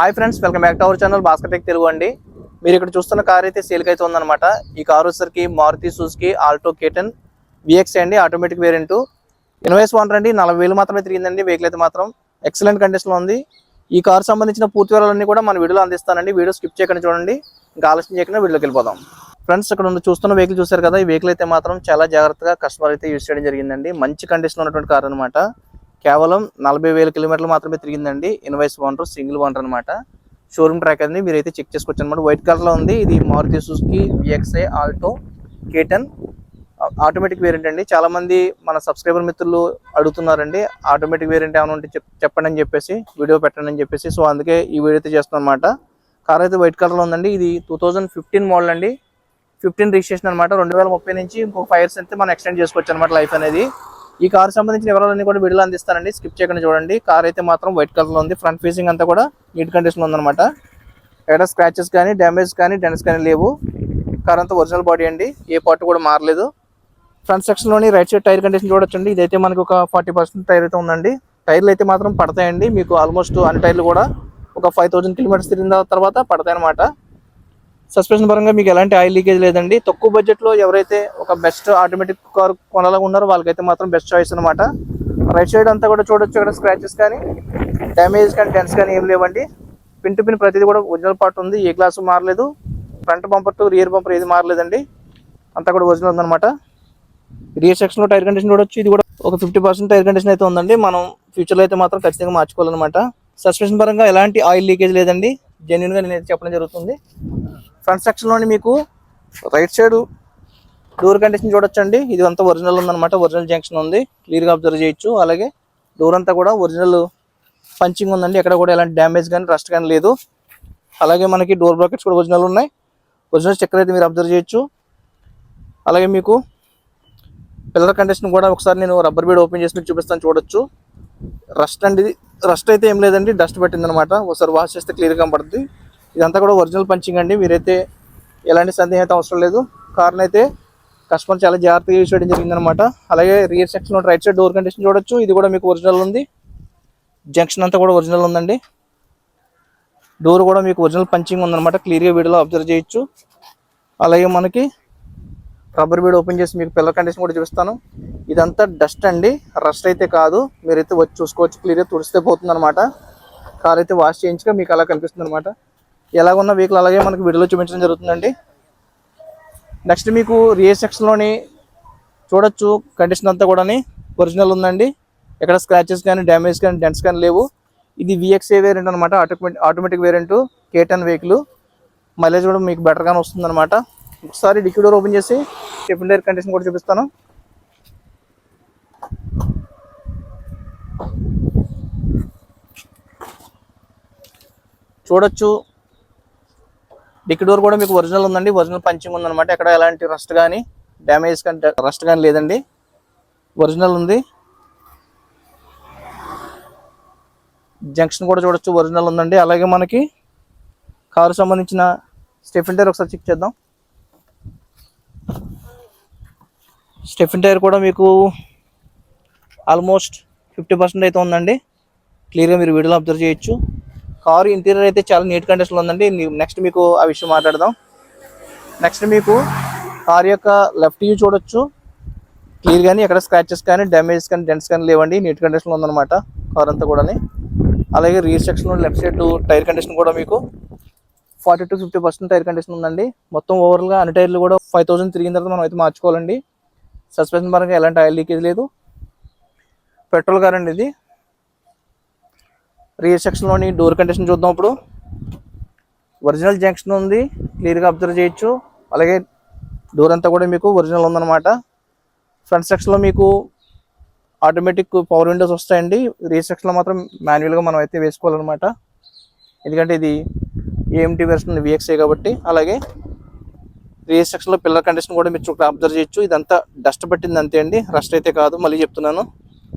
Hi friends, welcome back to our channel Bhaskar tech Telugu అండి. మీరు ఇక్కడ చూస్తున్న కార్ అయితే సేల్కి అయితే ఉందన్నమాట. ఈ కార్ వచ్చేసరికి Maruti Suzuki Alto K ten VX అండి, ఆటోమేటిక్ వేరియంట్. ఇన్వాయిస్ ఓనర్ అండి, 40,000 మాత్రమే తిరిగిందండి. వెహికల్ అయితే మాత్రం ఎక్సలెంట్ కండిషన్లో ఉంది. ఈ కార్ సంబంధించిన పూర్తి వివరాలన్నీ కూడా మన వీడియోలో అందిస్తానండి. వీడియో స్కిప్ చేయకుండా చూడండి. ఇంకా ఆలస్యం చేయకుండా వీడియోకి వెళ్ళిపోదాం. ఫ్రెండ్స్, ఇక్కడ చూస్తున్న వెహికల్ చూసారు కదా, ఈ వెహికల్ అయితే మాత్రం చాలా జాగ్రత్తగా కస్టమర్ అయితే యూజ్ చేయడం జరిగిందండి. మంచి కండిషన్లో ఉన్నటువంటి కార్ అనమాట. కేవలం 40,000 కిలోమీటర్లు మాత్రమే తిరిగిందండి. ఇన్వాయిస్ ఓనర్, సింగిల్ ఓనర్ అనమాట. షోరూమ్ ట్రాక్ అనేది మీరైతే చెక్ చేసుకోవచ్చు అనమాట. వైట్ కలర్ లో ఉంది. ఇది Maruti Suzuki VXi Alto K ten automatic variant అండి. చాలా మంది మన సబ్స్క్రైబర్ మిత్రులు అడుగుతున్నారండి, ఆటోమేటిక్ వేరియంట్ ఏమైనా ఉంటే చెప్పండి అని చెప్పేసి, వీడియో పెట్టండి అని చెప్పేసి. సో అందుకే ఈ వీడియో అయితే చేస్తున్నాం అనమాట. కార్ అయితే వైట్ కలర్ లో ఉందండి. ఇది 2015 మోడల్ అండి. 15 రిజిస్ట్రేషన్ అనమాట. 2030 నుంచి ఇంకొక 5 years అయితే మనం ఎక్స్టెండ్ చేసుకోవచ్చు అనమాట లైఫ్ అనేది. ఈ కార్ సంబంధించిన వివరాలన్నీ కూడా వీడియోలో అందిస్తానండి. స్కిప్ చేయకుండా చూడండి. కార్ అయితే మాత్రం వైట్ కలర్ లో ఉంది. ఫ్రంట్ ఫేసింగ్ అంతా కూడా నీట్ కండిషన్ లో ఉందన్నమాట. ఎక్కడ స్క్రాచెస్ కానీ, డ్యామేజ్ కానీ, డెన్స్ కానీ లేవు. కార్ అంతా ఒరిజినల్ బాడీ అండి. ఏ పార్ట్ కూడా మారలేదు. ఫ్రంట్ సెక్షన్ లోని రైట్ సైడ్ టైర్ కండిషన్ చూడొచ్చండి. ఇదైతే మనకి ఒక 40% టైర్ అయితే ఉందండి. టైర్లు అయితే మాత్రం పడతాయండి. మీకు ఆల్మోస్ట్ అన్ని టైర్లు కూడా ఒక 5,000 కిలోమీటర్స్ తిరిగిన తర్వాత పడతాయి అనమాట. సస్పెన్షన్ పరంగా మీకు ఎలాంటి ఆయిల్ లీకేజ్ లేదండి. తక్కువ బడ్జెట్ లో ఎవరైతే ఒక బెస్ట్ ఆటోమేటిక్ కార్ కొనాలని ఉన్నారో వాళ్ళకైతే మాత్రం బెస్ట్ చాయిస్ అనమాట. రైట్ సైడ్ అంతా కూడా చూడొచ్చు. ఇక్కడ స్క్రాచెస్ కానీ, డ్యామేజ్ కానీ, డెన్స్ కానీ ఏం లేవండి. పిన్ టు పిన్ ప్రతిదీ కూడా ఒరిజినల్ పార్ట్ ఉంది. ఏ గ్లాస్ మారలేదు. Front bumper to rear bumper ఏది మారలేదండి. అంతా కూడా ఒరిజినల్ ఉందన్నమాట. రియర్ సెక్షన్ లో టైర్ కండిషన్ చూడొచ్చు. ఇది కూడా ఒక 50% టైర్ కండిషన్ అయితే ఉందండి. మనం ఫ్యూచర్ లో అయితే మాత్రం ఖచ్చితంగా మార్చుకోవాలన్నమాట. సస్పెన్షన్ పరంగా ఎలాంటి ఆయిల్ లీకేజ్ లేదండి. జెన్యున్ గా నేనైతే చెప్పడం జరుగుతుంది. ఫ్రంట్ సెక్షన్ లోని మీకు రైట్ సైడ్ డోర్ కండిషన్ చూడొచ్చండి. ఇది అంతా ఒరిజినల్ ఉందన్నమాట. ఒరిజినల్ జంక్షన్ ఉంది, క్లియర్ గా అబ్జర్వ్ చేయొచ్చు. అలాగే డోర్ అంతా కూడా ఒరిజినల్ పంచింగ్ ఉందండి. ఎక్కడ కూడా ఎలాంటి డ్యామేజ్ కానీ, రస్ట్ కానీ లేదు. అలాగే మనకి డోర్ బ్రాకెట్స్ కూడా ఒరిజినల్ ఉన్నాయి. ఒరిజినల్ స్టిక్కర్ అయితే మీరు అబ్జర్వ్ చేయొచ్చు. అలాగే మీకు పిల్లర్ కండిషన్ కూడా ఒకసారి నేను రబ్బర్ బీడ్ ఓపెన్ చేసి మీకు చూపిస్తాను, చూడొచ్చు. రస్ట్ అండి, రస్ట్ అయితే ఏం లేదండి. డస్ట్ పట్టింది అనమాట. ఒకసారి వాష్ చేస్తే క్లియర్ గా పడుతుంది. ఇదంతా కూడా ఒరిజినల్ పంచింగ్ అండి. మీరైతే ఎలాంటి సందేహం అయితే అవసరం లేదు. కార్ని అయితే కస్టమర్ చాలా జాగ్రత్తగా యూజ్ చేయడం జరిగిందనమాట. అలాగే రియర్ సెక్షన్ లో రైట్ సైడ్ డోర్ కండిషన్ చూడొచ్చు. ఇది కూడా మీకు ఒరిజినల్ ఉంది. జంక్షన్ అంతా కూడా ఒరిజినల్ ఉందండి. డోర్ కూడా మీకు ఒరిజినల్ పంచింగ్ ఉందన్నమాట. క్లియర్గా వీడియోలో అబ్జర్వ్ చేయొచ్చు. అలాగే మనకి రబ్బర్ బీడ్ ఓపెన్ చేసి మీకు పిల్లర్ కండిషన్ కూడా చూపిస్తాను. ఇదంతా డస్ట్ అండి, రస్ట్ అయితే కాదు. మీరైతే వచ్చి చూసుకోవచ్చు. క్లియర్గా తుడిస్తే పోతుంది అనమాట. కార్ అయితే వాష్ చేయించగా మీకు అలా కనిపిస్తుంది అనమాట. ఎలాగున్న వెహికల్ అలాగే మనకి వీడియోలో చూపించడం జరుగుతుందండి. నెక్స్ట్ మీకు రియర్ సెక్షన్లోని చూడొచ్చు. కండిషన్ అంతా కూడా ఒరిజినల్ ఉందండి. ఎక్కడ స్క్రాచెస్ కానీ, డ్యామేజ్ కానీ, డెంట్స్ కానీ లేవు. ఇది విఎక్స్ఏ వేరియంట్ అనమాట. Automatic variant కేటన్ vehicle. మైలేజ్ కూడా మీకు బెటర్గానే వస్తుంది అనమాట. ఒకసారి డిక్కీ డోర్ ఓపెన్ చేసి స్టెప్ టైర్ కండిషన్ కూడా చూపిస్తాను. చూడొచ్చు. డిక్కీ డోర్ కూడా మీకు ఒరిజినల్ ఉందండి. ఒరిజినల్ పంచింగ్ ఉందన్నమాట. ఎక్కడ ఎలాంటి రస్ట్ కానీ, డ్యామేజ్ కానీ, రస్ట్ కానీ లేదండి. ఒరిజినల్ ఉంది. జంక్షన్ కూడా చూడొచ్చు, ఒరిజినల్ ఉందండి. అలాగే మనకి కారు సంబంధించిన స్టెఫిన్ టైర్ ఒకసారి చెక్ చేద్దాం. స్టెఫిన్ టైర్ కూడా మీకు ఆల్మోస్ట్ 50% అయితే ఉందండి. క్లియర్గా మీరు వీడియోలో అబ్జర్వ్ చేయొచ్చు. కారు ఇంటీరియర్ అయితే చాలా నీట్ కండిషన్లో ఉందండి. నెక్స్ట్ మీకు ఆ విషయం మాట్లాడదాం. నెక్స్ట్ మీకు కార్ యొక్క లెఫ్ట్ వ్యూ చూడొచ్చు. క్లియర్ కానీ ఎక్కడ స్క్రాచెస్ కానీ, డ్యామేజ్ కానీ, డెంట్స్ కానీ లేవండి. నీట్ కండిషన్లో ఉందన్నమాట కార్ అంతా కూడా. అలాగే రియర్ సెక్షన్లో లెఫ్ట్ సైడ్ టైర్ కండిషన్ కూడా మీకు 40 to 50% టైర్ కండిషన్ ఉందండి. మొత్తం ఓవరాల్గా అన్ని టైర్లు కూడా 5,000 తిరిగిన తర్వాత మనం అయితే మార్చుకోవాలండి. సస్పెన్షన్ పరంగా ఎలాంటి ఆయిల్ లీకేజ్ లేదు. పెట్రోల్ కార్ అండి ఇది. రియర్ సెక్షన్లోని డోర్ కండిషన్ చూద్దాం. ఇప్పుడు ఒరిజినల్ జంక్షన్ ఉంది, క్లియర్గా అబ్జర్వ్ చేయొచ్చు. అలాగే డోర్ అంతా కూడా మీకు ఒరిజినల్ ఉందన్నమాట. ఫ్రంట్ సెక్షన్లో మీకు ఆటోమేటిక్ పవర్ విండోస్ వస్తాయండి. రియర్ సెక్షన్లో మాత్రం మాన్యువల్గా మనం అయితే వేసుకోవాలన్నమాట. ఎందుకంటే ఇది ఏఎంటీ వెర్షన్ విఎక్స్ఏ కాబట్టి. అలాగే రియర్ సెక్షన్లో పిల్లర్ కండిషన్ కూడా మీరు అబ్జర్వ్ చేయొచ్చు. ఇదంతా డస్ట్ పట్టింది అంతే అండి, రస్ట్ అయితే కాదు. మళ్ళీ చెప్తున్నాను,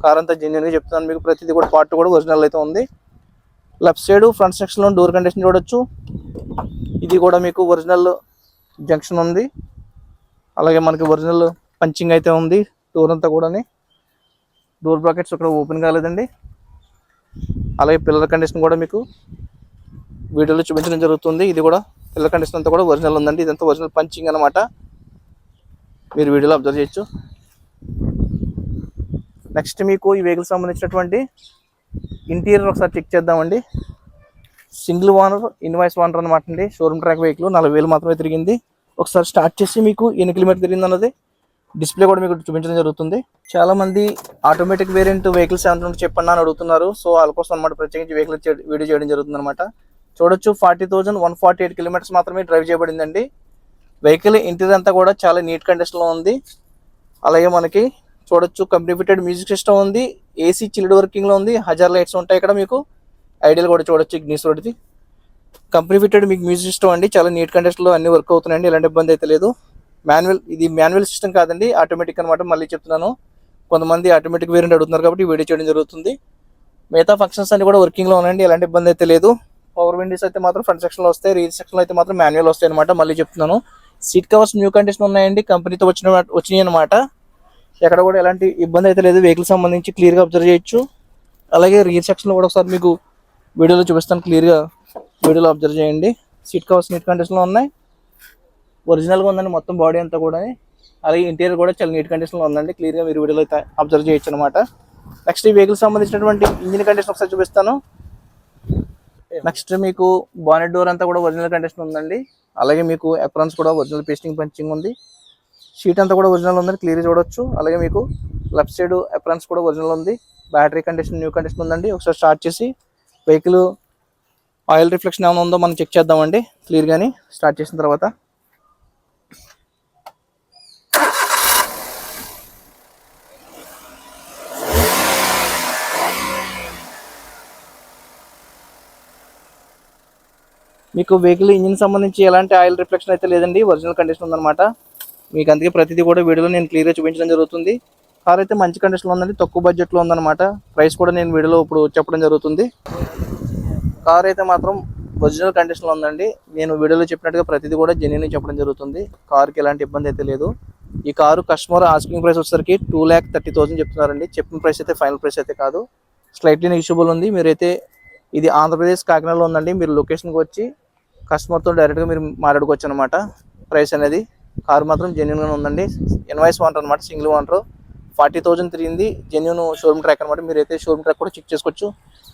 కార్ అంతా జెన్యున్గా చెప్తున్నాను మీకు. ప్రతిదీ కూడా పార్ట్ కూడా ఒరిజినల్ అయితే ఉంది. లెఫ్ట్ సైడ్ ఫ్రంట్ సెక్షన్లో డోర్ కండిషన్ చూడొచ్చు. ఇది కూడా మీకు ఒరిజినల్ జంక్షన్ ఉంది. అలాగే మనకి ఒరిజినల్ పంచింగ్ అయితే ఉంది. డోర్ అంతా కూడా డోర్ బ్రాకెట్స్ ఇక్కడ ఓపెన్ కాలేదండి. అలాగే పిల్లర్ కండిషన్ కూడా మీకు వీడియోలో చూపించడం జరుగుతుంది. ఇది కూడా పిల్లర్ కండిషన్ అంతా కూడా ఒరిజినల్ ఉందండి. ఇదంతా ఒరిజినల్ పంచింగ్ అనమాట, మీరు వీడియోలో అబ్జర్వ్ చేయొచ్చు. నెక్స్ట్ మీకు ఈ వెహికల్ సంబంధించినటువంటి ఇంటీరియర్ ఒకసారి చెక్ చేద్దామండి. సింగిల్ ఓనర్, ఇన్వాయిస్ ఓనర్ అనమాట అండి. షోరూమ్ ట్రాక్ వెహికల్ 40,000 మాత్రమే తిరిగింది. ఒకసారి స్టార్ట్ చేసి మీకు ఎన్ని కిలోమీటర్ తిరిగింది అన్నది డిస్ప్లే కూడా మీకు చూపించడం జరుగుతుంది. చాలా మంది ఆటోమేటిక్ వేరియంట్ వెహికల్స్ ఏమంటే చెప్పండి అని అడుగుతున్నారు. సో వాళ్ళ కోసం అనమాట ప్రత్యేకించి వెహికల్ వీడియో చేయడం జరుగుతుంది అనమాట. చూడొచ్చు 40,148 కిలోమీటర్స్ మాత్రమే డ్రైవ్ చేయబడిందండి. వెహికల్ ఇంటీరియర్ అంతా కూడా చాలా నీట్ కండిషన్లో ఉంది. అలాగే మనకి చూడొచ్చు కంపెనీ ఫిటెడ్ మ్యూజిక్ సిస్టమ్ ఉంది, ఏసీ చిల్డ్ వర్కింగ్లో ఉంది, హజార్ లైట్స్ ఉంటాయి ఇక్కడ మీకు. ఐడియల్ కూడా చూడొచ్చు ఇగ్నిస్ రోడ్ది కంపెనీ ఫిటెడ్ మీకు మ్యూజిక్ సిస్టమ్ అండి. చాలా నీట్ కండిషన్లో అన్ని వర్క్ అవుతున్నాయండి, ఎలాంటి ఇబ్బంది అయితే లేదు. ఇది మాన్యువల్ సిస్టమ్ కాదండి, ఆటోమేటిక్ అనమాట. మళ్ళీ చెప్తున్నాను, కొంతమంది ఆటోమేటిక్ వేరియంట్ అడుగుతున్నారు కాబట్టి వీడియో చేయడం జరుగుతుంది. మిగతా ఫంక్షన్స్ అన్ని కూడా వర్కింగ్లో ఉన్నాయండి, ఎలాంటి ఇబ్బంది అయితే లేదు. పవర్ విండోస్ అయితే మాత్రం ఫ్రంట్ సెక్షన్లో వస్తాయి, రీర్ సెక్షన్లో అయితే మాత్రం మాన్యువల్ వస్తాయి అనమాట. మళ్ళీ చెప్తున్నాను, సీట్ కవర్స్ న్యూ కండిషన్ ఉన్నాయండి, కంపెనీతో వచ్చినాయి అనమాట. ఎక్కడ కూడా ఎలాంటి ఇబ్బంది అయితే లేదు. వెహికల్ సంబంధించి క్లియర్గా అబ్జర్వ్ చేయొచ్చు. అలాగే రీర్ సెక్షన్లో కూడా ఒకసారి మీకు వీడియోలో చూపిస్తాను, క్లియర్గా వీడియోలో అబ్జర్వ్ చేయండి. సీట్ కవర్స్ నీట్ కండిషన్లో ఉన్నాయి, ఒరిజినల్గా ఉందండి మొత్తం బాడీ అంతా కూడా. అలాగే ఇంటీరియర్ కూడా చాలా నీట్ కండిషన్లో ఉందండి, క్లియర్గా మీరు వీడియోలో అయితే అబ్జర్వ్ చేయొచ్చు అనమాట. నెక్స్ట్ ఈ వెహికల్ సంబంధించినటువంటి ఇంజిన్ కండిషన్ ఒకసారి చూపిస్తాను. నెక్స్ట్ మీకు బానెట్ డోర్ అంతా కూడా ఒరిజినల్ కండిషన్ ఉందండి. అలాగే మీకు అప్రాన్స్ కూడా ఒరిజినల్ పేస్టింగ్ పంచింగ్ ఉంది. షీట్ అంతా కూడా ఒరిజినల్ ఉందని క్లియర్ చూడొచ్చు. అలాగే మీకు లెఫ్ట్ సైడ్ అప్రాన్స్ కూడా ఒరిజినల్ ఉంది. బ్యాటరీ కండిషన్ న్యూ కండిషన్ ఉందండి. ఒకసారి స్టార్ట్ చేసి వెహికల్ ఆయిల్ రిఫ్లెక్షన్ ఏమైనా ఉందో మనం చెక్ చేద్దామండి క్లియర్గాని స్టార్ట్ చేసిన తర్వాత. మీకు వెహికల్ ఇంజిన్ సంబంధించి ఎలాంటి ఆయిల్ రిఫ్లెక్షన్ అయితే లేదండి, ఒరిజినల్ కండిషన్ ఉందన్నమాట. మీకు అందుకే ప్రతిదీ కూడా వీడియోలో నేను క్లియర్గా చూపించడం జరుగుతుంది. కార్ అయితే మంచి కండిషన్లో ఉందండి, తక్కువ బడ్జెట్లో ఉందన్నమాట. ప్రైస్ కూడా నేను వీడియోలో ఇప్పుడు చెప్పడం జరుగుతుంది. కార్ అయితే మాత్రం ఒరిజినల్ కండిషన్లో ఉందండి. నేను వీడియోలో చెప్పినట్టుగా ప్రతిదీ కూడా జెన్యూన్ చెప్పడం జరుగుతుంది. కార్కి ఎలాంటి ఇబ్బంది అయితే లేదు. ఈ కారు కస్టమర్ ఆస్కింగ్ ప్రైస్ వచ్చేసరికి 2,30,000 చెప్తున్నారండి. చెప్పిన ప్రైస్ అయితే ఫైనల్ ప్రైస్ అయితే కాదు, స్లైట్లీ నెగిషియబుల్ ఉంది. మీరైతే ఇది ఆంధ్రప్రదేశ్ కాకినాడలో ఉందండి. మీరు లొకేషన్కి వచ్చి కస్టమర్తో డైరెక్ట్గా మీరు మాట్లాడుకోవచ్చు అనమాట. ప్రైస్ అనేది కారు మాత్రం జెన్యూన్గా ఉందండి. ఇన్వాయిస్ ఓనర్ అనమాట, సింగిల్ ఓనర్. 40,000 తిరిగింది, జెన్యూన్ షోరూమ్ ట్రాక్ అనమాట. మీరైతే షోరూమ్ ట్రాక్ కూడా చెక్ చేసుకోవచ్చు.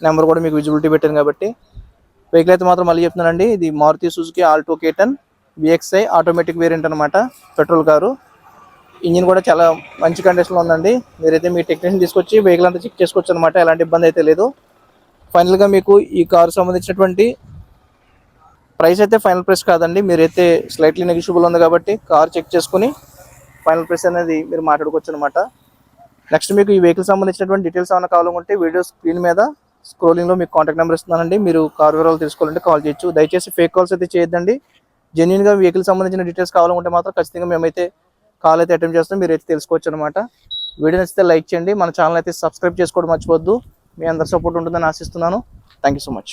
నెంబర్ కూడా మీకు విజిబిలిటీ పెట్టాను కాబట్టి. వెహికల్ అయితే మాత్రం మళ్ళీ చెప్తున్నానండి, ఇది Maruti Suzuki Alto K10 VXi automatic variant అనమాట, పెట్రోల్ కారు. ఇంజిన్ కూడా చాలా మంచి కండిషన్లో ఉందండి. మీరైతే మీ టెక్నీషియన్ తీసుకొచ్చి వెహికల్ అంతా చెక్ చేసుకోవచ్చు అనమాట, ఎలాంటి ఇబ్బంది అయితే లేదు. ఫైనల్గా మీకు ఈ కారు సంబంధించినటువంటి ప్రైస్ అయితే ఫైనల్ ప్రైస్ కాదండి, మీరైతే స్లైట్లీ నెగిషియబుల్ ఉంది కాబట్టి కార్ చెక్ చేసుకుని ఫైనల్ ప్రైస్ అనేది మీరు మాట్లాడుకోవచ్చు అనమాట. నెక్స్ట్ మీకు ఈ వెహికల్ సంబంధించినటువంటి డీటెయిల్స్ ఏమైనా కావాలంటే వీడియో స్క్రీన్ మీద స్క్రోలింగ్లో మీకు కాంటాక్ట్ నెంబర్ ఇస్తున్నానండి. మీరు కార్ వివరాలు తెలుసుకోవాలంటే కాల్ చేయొచ్చు. దయచేసి ఫేక్ కాల్స్ అయితే చేయొద్దండి. జెన్యూన్గా వెహికల్ సంబంధించిన డీటెయిల్స్ కావాలంటే మాత్రం ఖచ్చితంగా మేమైతే కాల్ అయితే అటెంప్ట్ చేస్తాం, మీరైతే తెలుసుకోవచ్చు అనమాట. వీడియో నచ్చితే లైక్ చేయండి, మన ఛానల్ అయితే సబ్స్క్రైబ్ చేసుకోవడం మర్చిపోద్దు. మీ అందరి సపోర్ట్ ఉంటుందని ఆశిస్తున్నాను. Thank you so much.